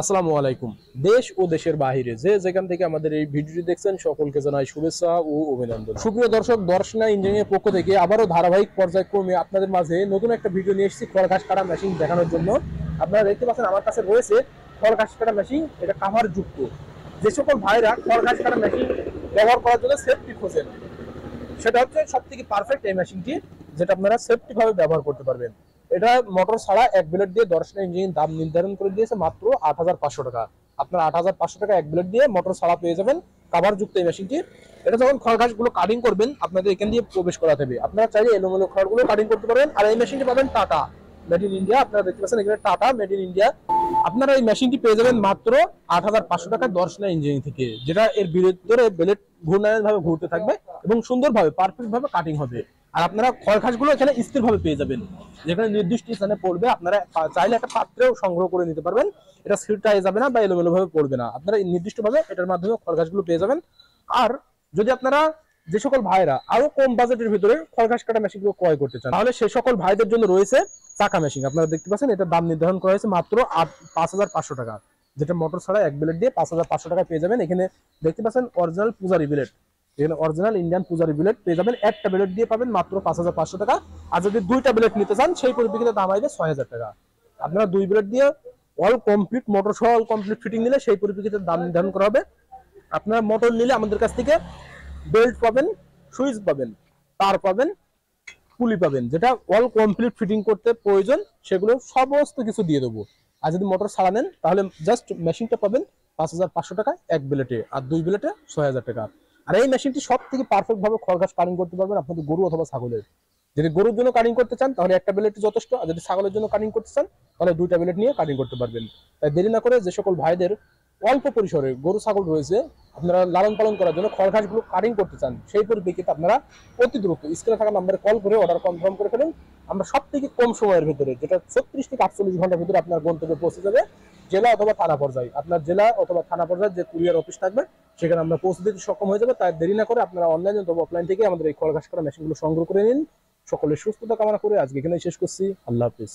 আসসালামু আলাইকুম। দেশ ও দেশের বাহিরে যে যেখান থেকে আমাদের এই ভিডিওটি দেখছেন সকলকে জানাই শুভেচ্ছা ও অভিনন্দন। সুপ্রিয় দর্শক, দর্শনা ইঞ্জিনিয়ারিং পক্ষ থেকে আবারও ধারাবাহিক পর্যায়ক্রমে আপনাদের মাঝে নতুন একটা ভিডিও নিয়ে এসেছি খড় ঘাস কাটা মেশিন দেখানোর জন্য। আপনারা দেখতে পাচ্ছেন আমার কাছে রয়েছে খড় ঘাস কাটা মেশিন, এটা কাভার যুক্ত। যে সকল ভাইরা খড় ঘাস কাটা মেশিন ব্যবহার করার জন্য সেফটি খোঁজেন, সেটা হচ্ছে সব থেকে পারফেক্ট এই মেশিনটি, যেটা আপনারা সেফটি ভাবে ব্যবহার করতে পারবেন। এটা মোটর ছাড়া এক ব্লেড দিয়ে দর্শনা ইঞ্জিন দাম নির্ধারণ করে দিয়েছে মাত্র ৮৫০০ টাকা। আপনার ৮৫০০ টাকা এক ব্লেড দিয়ে মোটর ছাড়া পেয়ে যাবেন কাভার যুক্ত এই মেশিনটি। এটা যখন খড় ঘাস গুলো কাটিং করবেন আপনাদের এখান দিয়ে প্রবেশ করাতে হবে। আপনারা চাইলে এলোমেলো খড় গুলো কাটিং করতে পারবেন। আর এই মেশিনটি পাবেন টাটা মেড ইন ইন্ডিয়া। আপনারা দেখতে পাচ্ছেন এখানে টাটা মেড ইন ইন্ডিয়া। আপনারা এই মেশিনটি পেয়ে যাবেন মাত্র ৮৫০০ টাকা দর্শনা ইঞ্জিনিয়ারিং থেকে, যেটা এর ভিতরে ব্লেড ঘূর্ণায়ন ভাবে ঘুরতে থাকবে এবং সুন্দরভাবে পারফেক্ট ভাবে কাটিং হবে। আর আপনারা খড় ঘাস গুলো এখানে স্থির ভাবে পেয়ে যাবেন, যেখানে নির্দিষ্ট স্থানে পড়বে। আপনারা চাইলে একটা পাত্রেও সংগ্রহ করে নিতে পারবেন, এটা ছিটটায় যাবে না বা এলোমেলো ভাবে পড়বে না। আপনারা নির্দিষ্ট ভাবে এটার মাধ্যমে খড় ঘাস গুলো পেয়ে যাবেন। আর যদি আপনারা যে সকল ভাইরা আরো কম বাজেটের ভিতরে খড় ঘাস কাটা মেশিন গুলো ক্রয় করতে চান, তাহলে সে সকল ভাইদের জন্য রয়েছে চাকা মেশিন। আপনারা দেখতে পাচ্ছেন এটার দাম নির্ধারণ করা হয়েছে মাত্র ৫৫০০ টাকা, যেটা মোটর ছাড়া এক ব্লেড দিয়ে ৫৫০০ টাকা পেয়ে যাবেন। এখানে দেখতে পাচ্ছেন অরিজিনাল পূজারি ব্লেড, এখানে অরিজিনাল ইন্ডিয়ান পূজারি ব্লেড পেয়ে যাবেন। একটা ব্লেড দিয়ে পাবেন মাত্র ৫৫০০ টাকা। আর যদি দুইটা ব্লেড নিতে চান সেই পরিপ্রেক্ষিতে দাম আসবে ৬০০০ টাকা। আপনারা দুই ব্লেড দিয়ে অল কমপ্লিট মোটর সহ অল কমপ্লিট ফিটিং নিলে সেই পরিপ্রেক্ষিতে দাম নির্ধারণ করা হবে। আপনারা মোটর নিলে আমাদের কাছ থেকে বেল্ট পাবেন, সুইচ পাবেন, তার পাবেন, পুলি পাবেন, যেটা অল কমপ্লিট ফিটিং করতে প্রয়োজন সেগুলো সমস্ত কিছু দিয়ে দেবো। আর যদি মোটর ছাড়া নেন তাহলে জাস্ট মেশিনটা পাবেন ৫৫০০ টাকা এক ব্লেটে, আর দুই ব্লেটে ৬০০০ টাকা। আর এই মেশিনটি সব থেকে পারফেক্ট ভাবে খড় ঘাস কাটিং করতে পারবেন আপনাদের গরু অথবা ছাগলের। যদি গরুর জন্য কাটিং করতে চান তাহলে একটা ব্লেট যথেষ্ট, আর যদি ছাগলের জন্য কাটিং করতে চান তাহলে দুইটা ব্লেট নিয়ে কাটিং করতে পারবেন। তাই দেরি না করে যে সকল ভাইদের অল্প পরিসরে গরু ছাগল রয়েছে, আপনারা লালন পালন করার জন্য খড় ঘাসগুলো কাটিং করতে চান, সেই পরিপ্রেক্ষিতে আপনারা অতি দ্রুত স্ক্রিনে থাকা নাম্বারে কল করে অর্ডার কনফার্ম করে ফেলুন। আমরা সব থেকে কম সময়ের ভিতরে, যেটা ৩৬ থেকে ৪৮ ঘন্টার ভিতরে আপনার গন্তব্যে পৌঁছে যাবে, জেলা অথবা থানা পর্যায়ে। আপনার জেলা অথবা থানা পর্যায়ে যে কুরিয়ার অফিস থাকবে সেখানে আমরা পৌঁছে দিতে সক্ষম হয়ে যাবে। তাই দেরি না করে আপনারা অনলাইন অথবা অফলাইন থেকে আমাদের এই খড় ঘাস করা মেশিনগুলো সংগ্রহ করে নিন। সকলের সুস্থতা কামনা করে আজকে এখানে শেষ করছি। আল্লাহ হাফিজ।